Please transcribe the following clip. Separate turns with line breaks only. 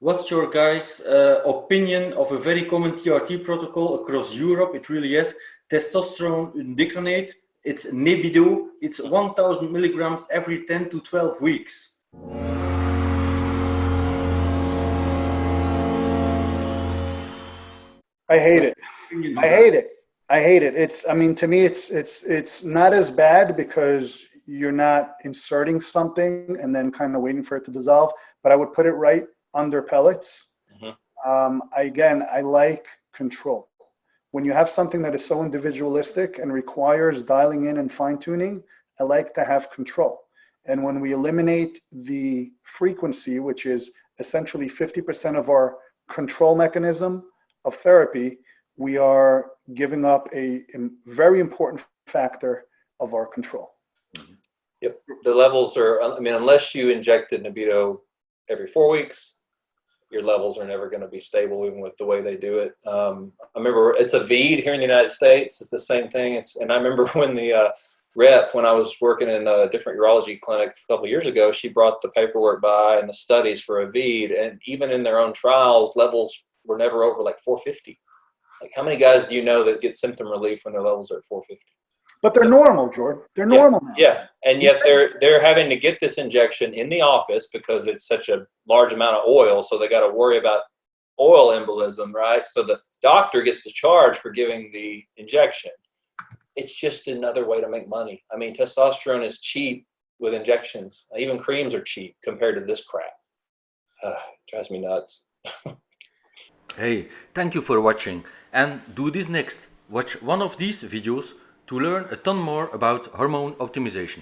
what's your guys' opinion of a very common TRT protocol across Europe? It really is testosterone undecanoate. It's Nebido. It's 1,000 milligrams every 10 to 12 weeks.
I hate it. I hate it. I hate it. I mean, to me, it's not as bad because you're not inserting something and then kind of waiting for it to dissolve, but I would put it right under pellets. Again, I like control. When you have something that is so individualistic and requires dialing in and fine tuning, I like to have control. And when we eliminate the frequency, which is essentially 50% of our control mechanism of therapy, we are giving up a very important factor of our control.
Yep, the levels are, I mean, unless you injected Nebido every 4 weeks, your levels are never going to be stable even with the way they do it. I remember it's Aveed here in the United States. It's the same thing. And I remember when the rep, when I was working in a different urology clinic a couple of years ago, she brought the paperwork by and the studies for Aveed, and even in their own trials, levels were never over like 450. Like, how many guys do you know that get symptom relief when their levels are at 450?
But they're normal, Jordan. They're normal now.
Yeah, and yet they're having to get this injection in the office because it's such a large amount of oil, so they got to worry about oil embolism, right? So the doctor gets to charge for giving the injection. It's just another way to make money. I mean, testosterone is cheap with injections. Even creams are cheap compared to this crap. Drives me nuts.
Hey, thank you for watching, and do this next. Watch one of these videos to learn a ton more about hormone optimization.